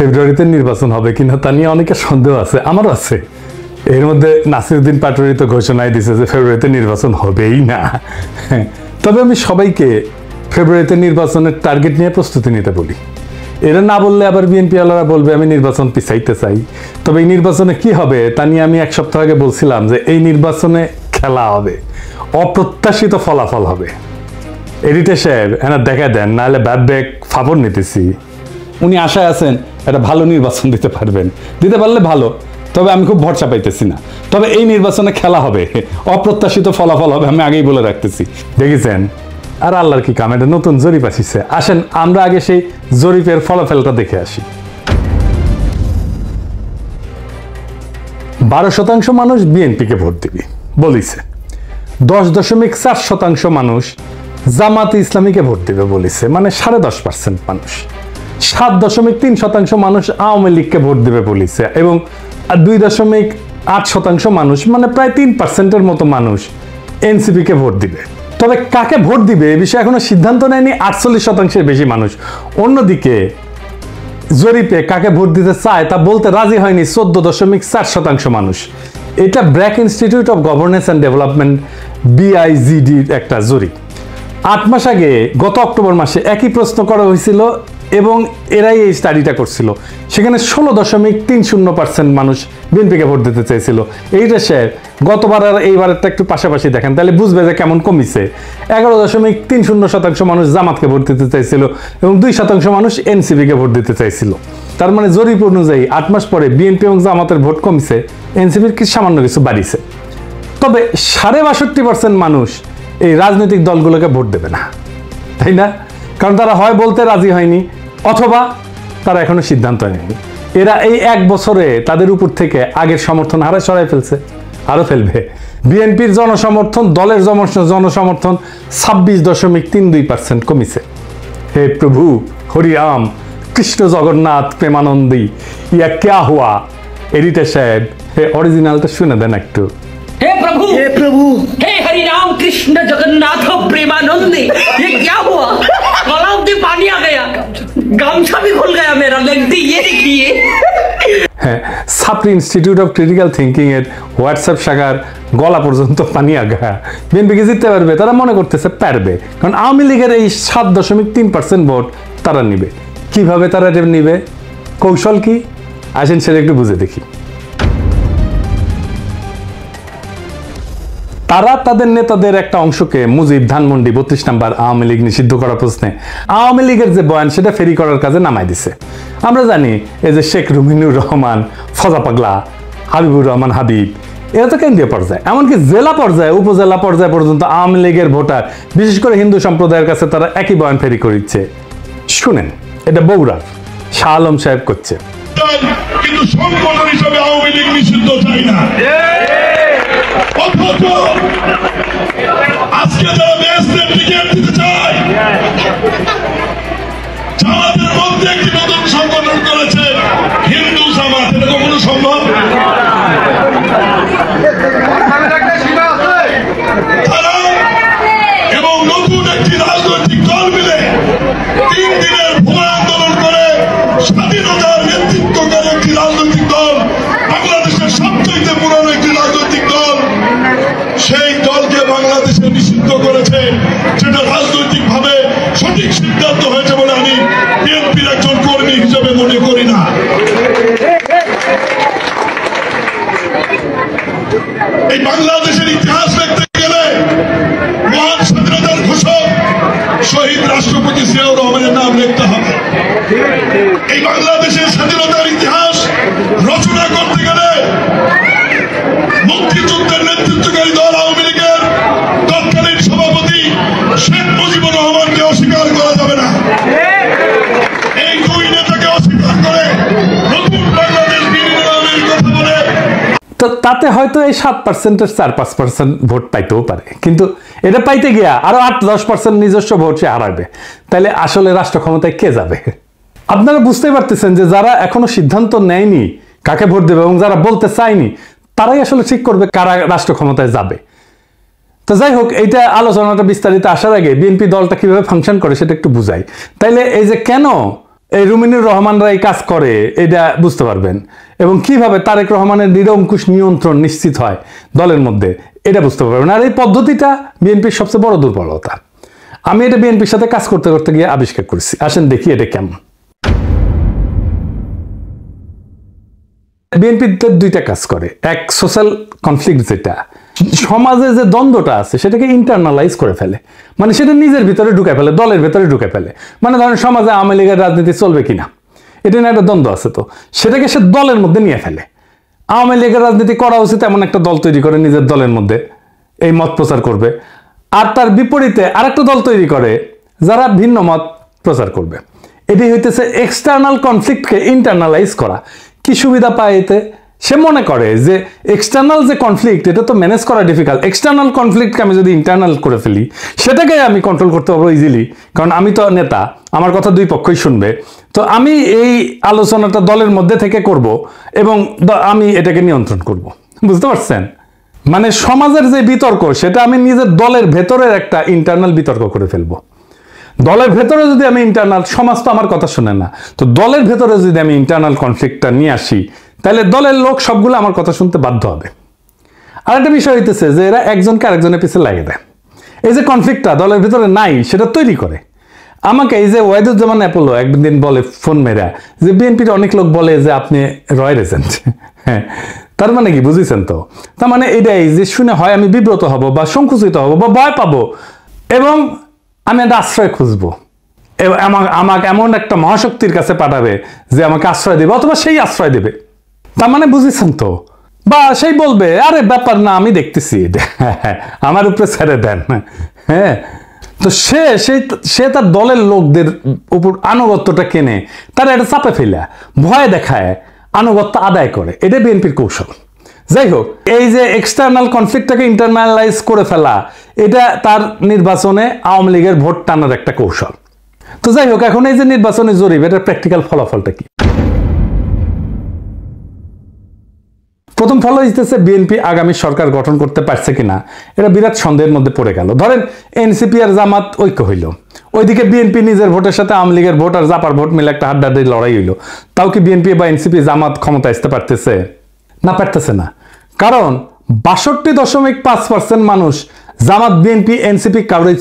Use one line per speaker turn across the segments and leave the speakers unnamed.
ফেব্রুয়ারিতে নির্বাচন হবে কিনা তা নিয়ে অনেকের সন্দেহ আছে, আমারও আছে। এর মধ্যে নাসিরউদ্দিন পাটোয়ারি তো ঘোষণায় দিয়েছে যে ফেব্রুয়ারিতে নির্বাচন হবেই না। তবে আমি সবাইকে ফেব্রুয়ারিতে নির্বাচনের টার্গেট নিয়ে প্রস্তুতি নিতে বলি। এরা না বললে আবার বিএনপি ওয়ালারা বলবে আমি নির্বাচন পিছাইতে চাই। তবে এই নির্বাচনে কি হবে তা নিয়ে আমি এক সপ্তাহ আগে বলছিলাম যে এই নির্বাচনে খেলা হবে, অপ্রত্যাশিত ফলাফল হবে। এডিটর সাহেব হ্যাঁ দেখা দেন, নাহলে ব্যাক ফাপড় নিতেছি। উনি আশায় আছেন একটা ভালো নির্বাচন দিতে পারবেন, দিতে পারলে ভালো, তবে আমি খুব ভরসা পাইতেছি না। তবে এই নির্বাচনে খেলা হবে, অপ্রত্যাশিত ফলাফল হবে, আমি আগেই বলে রাখতেছি। দেখেছেন আর আল্লাহর কি কাম, এটা নতুন জরিপ আসিছে। আসেন আমরা আগে সেই জরিপের ফলাফলটা দেখে আসি। 12% মানুষ বিএনপিকে ভোট দিবে বলিছে, 10.4% মানুষ জামাতে ইসলামীকে ভোট দিবে বলিছে, মানে 10.5% মানুষ। 7.3% মানুষ আওয়ামী লীগকে ভোট দিবে বলিছে, এবং 2.8% মানুষ, মানে প্রায় 3%-এর মতো মানুষ এনসিপিকে ভোট দিবে। তবে কাকে ভোট দিবে এ বিষয়ে এখনো সিদ্ধান্ত নেয়নি 48%-এর বেশি মানুষ। অন্যদিকে জরিপে কাকে ভোট দিতে চায় তা বলতে রাজি হয়নি 14.4% মানুষ। এটা BRAC institute of governance and development BIGDর একটা জরিপ। 8 মাস আগে গত অক্টোবর মাসে একই প্রশ্ন করা হয়েছিল এবং এরাই এই স্টাডিটা করছিল। সেখানে 16.30% মানুষ বিএনপিকে ভোট দিতে চাইছিল। এইটা স্যার গতবার আর এইবারেরটা একটু পাশাপাশি দেখেন, তাহলে বুঝবে যে কেমন কমিছে। 11.30% মানুষ জামাতকে ভোট দিতে চাইছিল এবং 2% মানুষ এনসিপিকে ভোট দিতে চাইছিল। তার মানে জরিপ অনুযায়ী 8 মাস পরে বিএনপি এবং জামাতের ভোট কমিছে, এনসিপির কি সামান্য কিছু বাড়িছে। তবে 62% মানুষ এই রাজনৈতিক দলগুলোকে ভোট দেবে না, তাই না? কারণ তারা হয় বলতে রাজি হয়নি, অথবা তারা এখনো সিদ্ধান্ত নেয়নি। এরা এই 1 বছরে তাদের উপর থেকে আগের সমর্থন হারে সরাই ফেলছে, আরো ফেলবে। বিএনপির জনসমর্থন, দলের জনসমর্থন 26.32% কমিছে। হে প্রভু হরি রাম কৃষ্ণ জগন্নাথ প্রেমানন্দী ইয়া ক্যা হুয়া। এডিটর সাহেব হে অরিজিনালটা শুনে দেন একটু।
हे प्रभु हे हरि राम कृष्ण जगन्नाथ प्रेमानंदी, ये क्या हुआ? गलाव में पानी आ गया, गामछा भी खुल गया मेरा, लगती ये देखिए।
হ্যাঁ, ছাত্র ইনস্টিটিউট অফ ক্রিটিক্যাল থিঙ্কিং এর হোয়াটসঅ্যাপ শাখার গলা পর্যন্ত পানি আগা। বিএনপিকে জিততে পারবে, তারা মনে করতেছে পারবে, কারণ আওয়ামী লীগের এই 7.3% ভোট তারা নিবে। কিভাবে তারা নিবে, কৌশল কি, আসেন সেটা একটু বুঝে দেখি। তারা তাদের নেতাদের একটা অংশকে মুজিব, ধানমন্ডি, 32 নম্বর আওয়ামী লীগ নিষিদ্ধ করার প্রশ্নে আওয়ামী লীগের যে বয়ান সেটা ফেরি করার কাজে নামাই দিছে। আমরা জানি এই যে শেখ রুমিনুর রহমান, ফজা পাগলা, হাবিবুর রহমান হাবিব, এরা তো কেন্দ্রীয় পর্যায়ে, এমনকি জেলা পর্যায়ে, উপজেলা পর্যায়ে পর্যন্ত আওয়ামী লীগের ভোটার, বিশেষ করে হিন্দু সম্প্রদায়ের কাছে তারা একই বয়ান ফেরি করিচ্ছে। শুনেন, এটা বগুড়ার শাহ আলম সাহেব করছে।
কিন্তু সংগঠন হিসেবে আওয়ামী লীগ নিষিদ্ধ চাই না। অথচ আজকে যারা দেশের টিকিট দিতে চায়, জামাতের মধ্যে একটি নতুন সংগঠন করেছে হিন্দু জামাত, এটা কখনো সম্ভব? তারা এবং নতুন একটি রাজনৈতিক দল মিলে 3 দিনের ভুয়া আন্দোলন করে স্বাধীনতার নেতৃত্ব করে একটি রাজনৈতিক দল, বাংলাদেশের সবচেয়ে পুরনো একটি রাজনৈতিক দল, সেই দলকে বাংলাদেশে নিষিদ্ধ করেছে, যেটা রাজনৈতিক ভাবে সঠিক সিদ্ধান্ত হয়েছে বলে আমি বিএনপির একজন কর্মী হিসেবে মনে করি না। এই বাংলাদেশের ইতিহাস দেখতে গেলে মহান স্বাধীনতার ঘোষক শহীদ রাষ্ট্রপতি জিয়াউর রহমানের নাম লিখতে হবে। এই বাংলাদেশের স্বাধীনতার ইতিহাস রচনা করতে গেলে মুক্তিযুদ্ধের নেতৃত্বকারী দল আওয়ামী লীগের তৎকালীন সভাপতি শেখ মুজিবুর রহমানকে অস্বীকার করা যাবে না। এই 2 নেতাকে অস্বীকার করে নতুন বাংলাদেশ বিনির্মাণের কথা বলে,
তো তাতে হয়তো এই 7%-এর 4-5% ভোট পাইতেও পারে, কিন্তু এটা পাইতে গিয়া আরো 8-10% নিজস্ব ভোট সে হারাবে। তাহলে আসলে রাষ্ট্র ক্ষমতায় কে যাবে? আপনারা বুঝতেই পারতেছেন যে যারা এখনো সিদ্ধান্ত নেয়নি কাকে ভোট দেবে এবং যারা বলতে চায়নি, তারাই আসলে ঠিক করবে কারা রাষ্ট্র ক্ষমতায় যাবে। তো যাই হোক, এইটা আলোচনাটা বিস্তারিত আসার আগে বিএনপি দলটা কিভাবে ফাংশন করে সেটা একটু বুঝাই। তাইলে এই যে কেন এই রুমিনুর রহমানরা এই কাজ করে এটা বুঝতে পারবেন, এবং কিভাবে তারেক রহমানের নিরঙ্কুশ নিয়ন্ত্রণ নিশ্চিত হয় দলের মধ্যে এটা বুঝতে পারবেন। আর এই পদ্ধতিটা বিএনপির সবচেয়ে বড় দুর্বলতা। আমি এটা বিএনপির সাথে কাজ করতে করতে গিয়ে আবিষ্কার করেছি। আসেন দেখি এটা কেমন। বিএনপিতে দুইটা কাজ করে। এক, সোশ্যাল কনফ্লিক্ট, যেটা সমাজে যে দ্বন্দ্বটা আছে সেটাকে ইন্টারনালাইজ করে ফেলে, মানে সেটা নিজের ভিতরে ঢুকে ফেলে, দলের ভিতরে ঢুকে ফেলে। মানে ধরেন সমাজে আওয়ামী লীগের রাজনীতি চলবে কিনা, এটা নিয়ে একটা দ্বন্দ্ব আছে, তো সেটাকে সে দলের মধ্যে নিয়ে ফেলে। আওয়ামী লীগের রাজনীতি করা উচিত এমন একটা দল তৈরি করে নিজের দলের মধ্যে এই মত প্রচার করবে, আর তার বিপরীতে আরেকটা দল তৈরি করে যারা ভিন্ন মত প্রচার করবে। এটি হইতেছে এক্সটার্নাল কনফ্লিক্টকে ইন্টারনালাইজ করা। কি সুবিধা পায় এতে? সে মনে করে যে এক্সটার্নাল যে কনফ্লিক্ট এটা তো ম্যানেজ করা ডিফিকাল্ট, এক্সটার্নাল কনফ্লিক্টকে আমি যদি ইন্টারনাল করে ফেলি সেটাকে আমি কন্ট্রোল করতে পারবো ইজিলি, কারণ আমি তো নেতা, আমার কথা দুই পক্ষই শুনবে। তো আমি এই আলোচনাটা দলের মধ্যে থেকে করব এবং আমি এটাকে নিয়ন্ত্রণ করব। বুঝতে পারছেন? মানে সমাজের যে বিতর্ক সেটা আমি নিজের দলের ভেতরের একটা ইন্টারনাল বিতর্ক করে ফেলবো। দলের ভেতরে যদি আমি ইন্টারনাল, সমাজ তো আমার কথা শুনে না, তো দলের ভেতরে যদি আমি ইন্টারনাল কনফ্লিক্টটা নিয়ে আসি তাহলে দলের লোক সবগুলো আমার কথা শুনতে বাধ্য হবে। আর একটা বিষয় হইতেছে যে এরা একজনকে আরেকজনের পিছিয়ে লাগিয়ে দেয়। এই যে কনফ্লিক্টটা দলের ভিতরে নাই সেটা তৈরি করে। আমাকে এই যে ওয়াহিদুজ্জামান অ্যাপোলো একদিন বলে ফোন মেরা যে বিএনপির অনেক লোক বলে যে আপনি রয়ের এজেন্ট। হ্যাঁ, তার মানে কি বুঝেছেন? তো তার মানে এটাই যে শুনে হয় আমি বিব্রত হব বা সংকুচিত হব বা ভয় পাবো, এবং আমি একটা আশ্রয় খুঁজবো, আমাকে এমন একটা মহাশক্তির কাছে পাঠাবে যে আমাকে আশ্রয় দেবে, অথবা সেই আশ্রয় দেবে। তার মানে বুঝেছেন তো? বা সেই বলবে আরে ব্যাপার না, আমি দেখতেছি, আমার উপরে ছেড়ে দেন। হ্যাঁ, তো সে তার দলের লোকদের উপর আনুগত্যটা কেনে, তারা এটা চাপে ফেলা, ভয় দেখায়, আনুগত্য আদায় করে। এটা বিএনপির কৌশল। যাই হোক, এই যে এক্সটার্নাল কনফ্লিক্টটাকে ইন্টারনালাইজ করে ফেলা, এটা তার নির্বাচনে আওয়ামী লীগের ভোট টানার একটা কৌশল। তো যাই হোক, এখন এই যে নির্বাচনী জরিপ, এটার প্র্যাকটিক্যাল ফলাফলটা কি? প্রথম ফল হইতেছে বিএনপি আগামী সরকার গঠন করতে পারছে কিনা এটা বিরাট সন্দেহের মধ্যে পড়ে গেল। ধরেন এনসিপি আর জামাত ঐক্য হইল, ওইদিকে বিএনপি নিজের ভোটের সাথে আওয়ামী লীগের ভোট আর জাপার ভোট মিলে একটা হাড্ডাহাড্ডি লড়াই হইল। তাও কি বিএনপি বা এনসিপি জামাত ক্ষমতা আসতে পারতেছে? না, পারতেছে না। কারণ 62.5% মানুষ জামাত, বিএনপি, এনসিপি কাউরেই,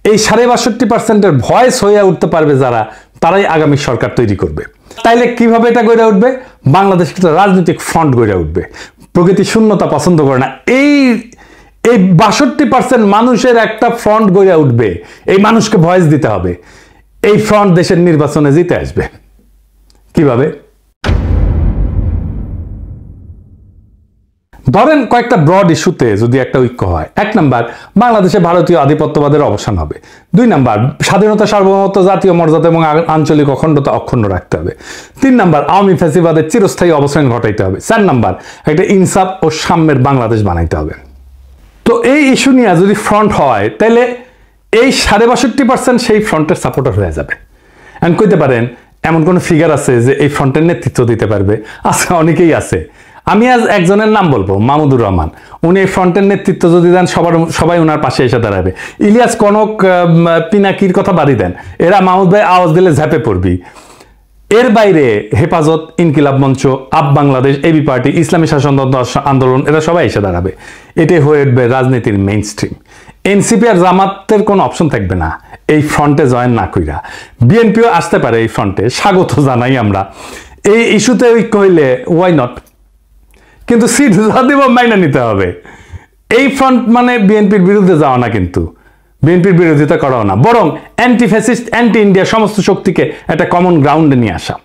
এই 62.5%-এর ভয়েস হয়ে উঠতে পারবে যারা, তারাই আগামী সরকার তৈরি করবে। তাইলে কিভাবে এটা গড়ে উঠবে? বাংলাদেশ একটা রাজনৈতিক ফ্রন্ট গড়ে উঠবে। প্রকৃতি শূন্যতা পছন্দ করে না। এই 62% মানুষের একটা ফ্রন্ট গড়ে উঠবে। এই মানুষকে ভয়েস দিতে হবে। এই ফ্রন্ট দেশের নির্বাচনে জিতে আসবে। কিভাবে? ধরেন কয়েকটা ব্রড ইস্যুতে যদি একটা ঐক্য হয়। 1 নাম্বার, বাংলাদেশে ভারতীয় আধিপত্যবাদের অবসান হবে। 2 নাম্বার, স্বাধীনতা, সার্বভৌমত্ব, জাতীয় মর্যাদা এবং আঞ্চলিক অখণ্ডতা অক্ষুণ্ণ রাখতে হবে। 3 নাম্বার, আওয়ামী ফ্যাসিবাদের চিরস্থায়ী অবসান ঘটাইতে হবে। 4 নাম্বার, একটা ইনসাফ ও সাম্যের বাংলাদেশ বানাইতে হবে। তো এই ইস্যু নিয়ে যদি ফ্রন্ট হয় তাহলে এই 62% সেই ফ্রন্টের সাপোর্টার হয়ে যাবে। এখন কইতে পারেন এমন কোন ফিগার আছে যে এই ফ্রন্টের নেতৃত্ব দিতে পারবে? আছে, অনেকেই আছে। আমি আজ একজনের নাম বলবো, মাহমুদুর রহমান। উনি এই ফ্রন্টের নেতৃত্ব যদি দেন সবাই ওনার পাশে এসে দাঁড়াবে। ইলিয়াস, কনক, পিনাকির কথা বাড়ি দেন, এরা মাহমুদ ভাই আওয়াজ দিলে ঝাঁপে পড়বি। এর বাইরে হেফাজত, ইনকিলাব মঞ্চ, আপ বাংলাদেশ, এবি পার্টি, ইসলামী শাসনতন্ত্র আন্দোলন, এরা সবাই এসে দাঁড়াবে। এটাই হয়ে উঠবে রাজনীতির মেইন স্ট্রিম। এনসিপি আর জামাতের কোনো অপশন থাকবে না এই ফ্রন্টে জয়েন না কইরা। বিএনপিও আসতে পারে এই ফ্রন্টে, স্বাগত জানাই আমরা। এই ইস্যুতে ঐক্য হইলে ওয়াই নট, কিন্তু সিট দিব মাইনা নিতে হবে। এই ফ্রন্ট মানে বিএনপির বিরুদ্ধে যাওয়া না, কিন্তু বিএনপির বিরোধিতা করাও না, বরং অ্যান্টি ফ্যাসিস্ট, অ্যান্টি ইন্ডিয়া সমস্ত শক্তিকে একটা কমন গ্রাউন্ডে নিয়ে আসা।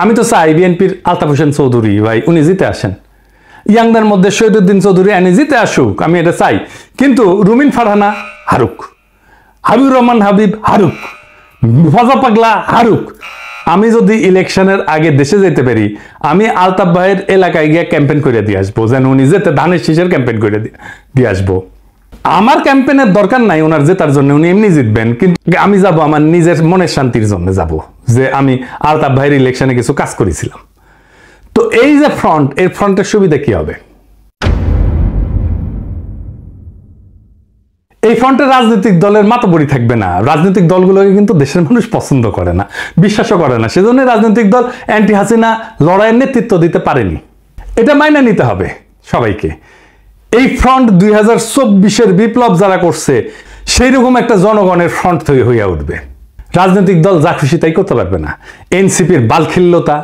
আমি তো চাই বিএনপির আলতাফ হোসেন চৌধুরী ভাই উনি জিতে আসেন, ইয়াংদের মধ্যে শহীদুদ্দিন চৌধুরী আনি জিতে আসুক, আমি এটা চাই। কিন্তু রুমিন ফারহানা হারুক, হাবিবুর রহমান হাবিব হারুক, ফজা পাগলা হারুক। আমি যদি ইলেকশনের আগে দেশে যেতে পারি, আমি আলতাফ ভাইয়ের এলাকায় গিয়ে ক্যাম্পেইন করে দিয়ে আসবো, যেন উনি যেতে ধানের শীষের ক্যাম্পেইন করে দিয়ে আসবো। আমার ক্যাম্পেইনের দরকার নাই ওনার জেতার জন্য, উনি এমনি জিতবেন, কিন্তু আমি যাব আমার নিজের মনের শান্তির জন্য যাব, যে আমি আলতাফ ভাইয়ের ইলেকশনে কিছু কাজ করেছিলাম। তো এই যে ফ্রন্ট, এর ফ্রন্টের সুবিধা কি হবে? এই ফ্রন্টে রাজনৈতিক দলের মাতবরি থাকবে না। রাজনৈতিক দলগুলোকে কিন্তু দেশের মানুষ পছন্দ করে না, বিশ্বাসও করে না। সেজন্য রাজনৈতিক দল অ্যান্টি হাসিনা লড়াইয়ের নেতৃত্ব দিতে পারেনি। এটা মাইনে নিতে হবে সবাইকে। এই ফ্রন্ট 2024-এর বিপ্লব যারা করছে সেই রকম একটা জনগণের ফ্রন্ট হইয়া উঠবে। রাজনৈতিক দল যা খুশি তাই করতে পারবে না। এনসিপির বালখিল্যতা,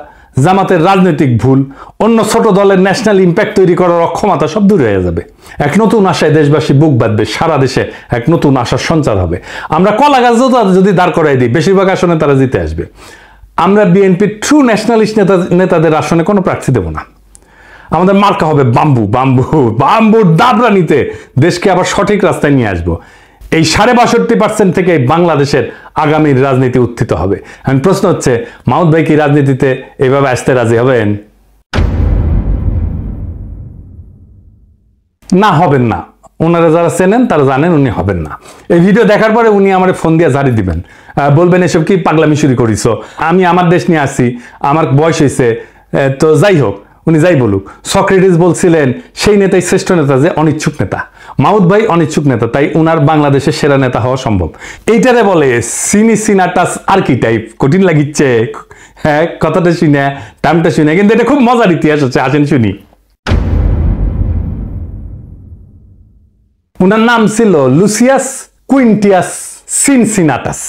জামাতের রাজনৈতিক ভুল, অন্য ছোট দলের ন্যাশনাল ইম্প্যাক্ট তৈরি করার অক্ষমতা সব দূর হয়ে যাবে। এক নতুন আশায় দেশবাসী বুক বাঁধবে, সারা দেশে এক নতুন আশার সঞ্চার হবে। আমরা কলা গাছ যদি দাঁড় করাই দিই, বেশিরভাগ আসনে তারা জিতে আসবে। আমরা বিএনপির ট্রু ন্যাশনালিস্ট নেতাদের আসনে কোনো প্রার্থী দেব না। আমাদের মার্কা হবে বাম্বু। বাম্বুর দাবরানিতে দেশকে আবার সঠিক রাস্তায় নিয়ে আসবো। এই 62% থেকে বাংলাদেশের আগামীর রাজনীতি উত্থিত হবে। এখন প্রশ্ন হচ্ছে, মাহমুদ ভাই কি রাজনীতিতে এইভাবে আসতে রাজি হবেন? না, হবেন না। ওনারা যারা চেনেন তারা জানেন উনি হবেন না। এই ভিডিও দেখার পরে উনি আমার ফোন দিয়ে ঝাড়ি দিবেন, বলবেন এসব কি পাগলামি শুরু করিস, আমি আমার দেশ নিয়ে আসি, আমার বয়স হয়েছে। তো যাই হোক, উনি যাই বলুক, সক্রেটিস বলছিলেন সেই নেতাই শ্রেষ্ঠ নেতা যে অনিচ্ছুক নেতা। মাহমুদ ভাই অনিচ্ছুক নেতা, তাই উনার বাংলাদেশের সেরা নেতা হওয়া সম্ভব। এইটারে বলে সিনাটাস আর্কিটাইপ। কঠিন লাগিচ্ছে হ্যাঁ কথাটা শুনে, টাইমটা শুনে, কিন্তু এটা খুব মজার ইতিহাস হচ্ছে। আসেন শুনি। উনার নাম ছিল লুসিয়াস কুইন্টিয়াস সিনসিনাটাস।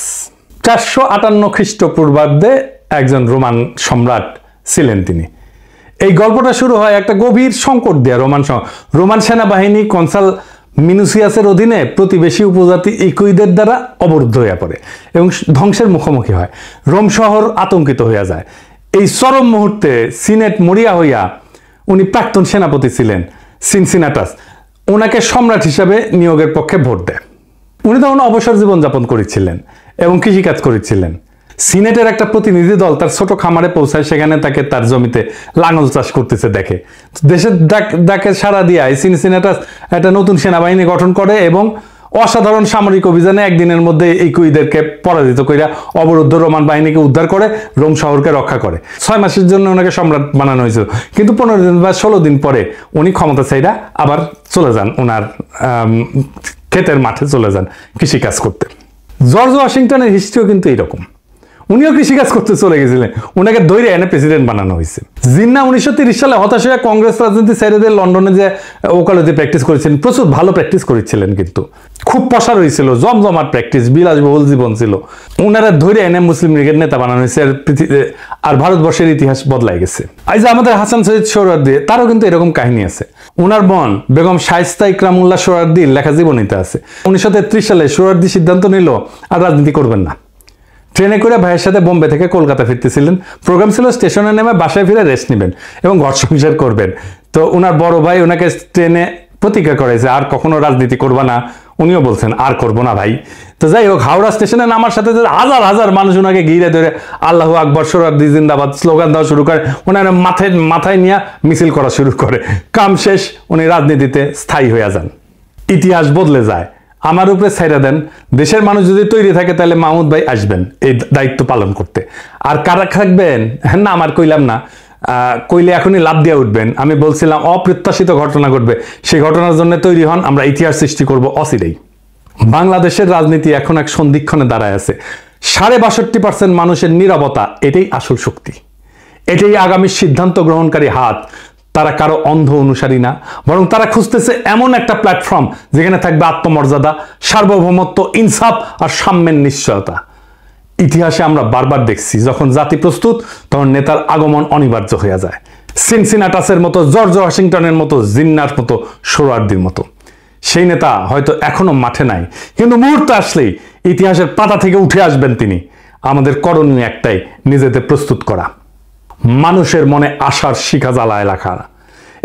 458 খ্রিস্টপূর্বাব্দে একজন রোমান সম্রাট ছিলেন তিনি। এই গল্পটা শুরু হয় একটা গভীর সংকট দিয়ে। রোমান সেনাবাহিনী কনসাল মিনুসিয়াসের অধীনে প্রতিবেশী উপজাতি ইকুইদের দ্বারা অবরুদ্ধ হয়ে পড়ে এবং ধ্বংসের মুখোমুখি হয়। রোম শহর আতঙ্কিত হইয়া যায়। এই চরম মুহূর্তে সিনেট মরিয়া হইয়া, উনি প্রাক্তন সেনাপতি ছিলেন সিনসিনাটাস, ওনাকে সম্রাট হিসাবে নিয়োগের পক্ষে ভোট দেয়। উনি তখন অবসর জীবনযাপন করেছিলেন এবং কৃষিকাজ করেছিলেন। সিনেটের একটা প্রতিনিধি দল তার ছোট খামারে পৌঁছায়, সেখানে তাকে তার জমিতে লাঙল চাষ করতেছে দেখে। দেশের ডাকে সাড়া দিয়ে সিনসিনাটাস একটা নতুন সেনাবাহিনী গঠন করে এবং অসাধারণ সামরিক অভিযানে একদিনের মধ্যে এই কুইদেরকে পরাজিত কইরা অবরুদ্ধ রোমান বাহিনীকে উদ্ধার করে রোম শহরকে রক্ষা করে। 6 মাসের জন্য ওনাকে সম্রাট বানানো হয়েছিল, কিন্তু 15 দিন বা 16 দিন পরে উনি ক্ষমতা চাইরা আবার চলে যান, ওনার ক্ষেতের মাঠে চলে যান কৃষিকাজ করতে। জর্জ ওয়াশিংটনের হিস্ট্রিও কিন্তু এইরকম। উনিও কৃষিকাজ করতে চলে গেছিলেন, ওনাকে ধৈর্য এনে প্রেসিডেন্ট বানানো হয়েছে। জিন্না 1930 সালে হতাশ হয়ে কংগ্রেস রাজনীতি ছেড়ে দিয়ে লন্ডনে যে ওকালতি প্র্যাকটিস করেছিলেন, প্রচুর ভালো প্র্যাকটিস করেছিলেন, কিন্তু খুব প্রসার হয়েছিল, জমজমাট প্র্যাকটিস, বিলাসবহুল জীবন ছিল। ওনারা ধৈর্য এনে মুসলিম লীগের নেতা বানানো হয়েছে, আর ভারতবর্ষের ইতিহাস বদলাই গেছে। আজ আমাদের হাসান সৈয়দ সোহরাওয়ার্দী, তারও কিন্তু এরকম কাহিনী আছে। ওনার বোন বেগম শায়েস্তা ইকরামুল্লাহ সোহরাওয়ার্দীর লেখা জীবনীতে আছে। 1933 সালে সোহরাওয়ার্দী সিদ্ধান্ত নিল আর রাজনীতি করবেন না। ট্রেনে করে ভাইয়ের সাথে বোম্বে থেকে কলকাতা ফিরতেছিলেন। প্রোগ্রাম ছিল স্টেশনে নেমে বাসায় ফিরে রেস্ট নেবেন এবং ঘর সংসার করবেন। তো ওনার বড় ভাই ওনাকে ট্রেনে প্রতিজ্ঞা করেছে আর কখনো রাজনীতি করবা না। উনিও বলছেন আর করবো না ভাই। তো যাই হোক, হাওড়া স্টেশনে নামার সাথে হাজার হাজার মানুষ ওনাকে ঘিরে ধরে আল্লাহু আকবর, সোহরাওয়ার্দী জিন্দাবাদ স্লোগান দেওয়া শুরু করে। ওনার মাথায় নিয়ে মিছিল করা শুরু করে। কাম শেষ, উনি রাজনীতিতে স্থায়ী হয়ে যান। ইতিহাস বদলে যায়। আমার উপরে ছাইরা দেন, দেশের মানুষ যদি তৈরি থাকে তাহলে মাহমুদ ভাই আসবেন এই দায়িত্ব পালন করতে। আর কারা থাকবেন না আমার কইলাম না, কইলে এখনই লাভ দিয়ে উঠবেন। আমি বলছিলাম অপ্রত্যাশিত ঘটনা ঘটবে, সেই ঘটনার জন্য তৈরি হন, আমরা ইতিহাস সৃষ্টি করব অচিরেই। বাংলাদেশের রাজনীতি এখন এক সন্ধিক্ষণে দাঁড়ায় আছে। 62% মানুষের নীরবতা, এটাই আসল শক্তি, এটাই আগামী সিদ্ধান্ত গ্রহণকারী হাত। তারা কারো অন্ধ অনুসারী না, বরং তারা খুঁজতেছে এমন একটা প্ল্যাটফর্ম যেখানে থাকবে আত্মমর্যাদা, সার্বভৌমত্ব, ইনসাফ আর সাম্যের নিশ্চয়তা। ইতিহাসে আমরা বারবার দেখছি, যখন জাতি প্রস্তুত তখন নেতার আগমন অনিবার্য হয়ে যায়। সিনসিনাটাসের মতো, জর্জ ওয়াশিংটনের মতো, জিন্নার মতো, সোহরাওয়ার্দীর মতো। সেই নেতা হয়তো এখনো মাঠে নাই, কিন্তু মুহূর্তে আসলেই ইতিহাসের পাতা থেকে উঠে আসবেন তিনি। আমাদের করণীয় একটাই, নিজেদের প্রস্তুত করা, মানুষের মনে আশার শিখা জ্বালায় রাখা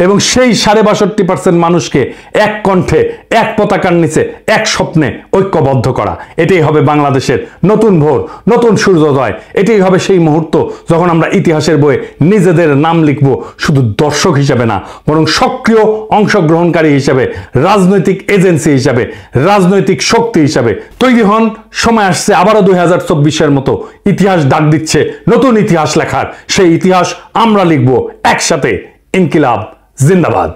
এবং সেই 62% মানুষকে এক কণ্ঠে, এক পতাকার নিচে, এক স্বপ্নে ঐক্যবদ্ধ করা। এটাই হবে বাংলাদেশের নতুন ভোর, নতুন সূর্যোদয়। এটাই হবে সেই মুহূর্ত যখন আমরা ইতিহাসের বইয়ে নিজেদের নাম লিখব, শুধু দর্শক হিসেবে না, বরং সক্রিয় অংশগ্রহণকারী হিসেবে, রাজনৈতিক এজেন্সি হিসাবে, রাজনৈতিক শক্তি হিসাবে। তৈরি হন, সময় আসছে আবারও 2024-এর মতো। ইতিহাস ডাক দিচ্ছে নতুন ইতিহাস লেখার। সেই ইতিহাস আমরা লিখব একসাথে। ইনকিলাব জিন্দাবাদ।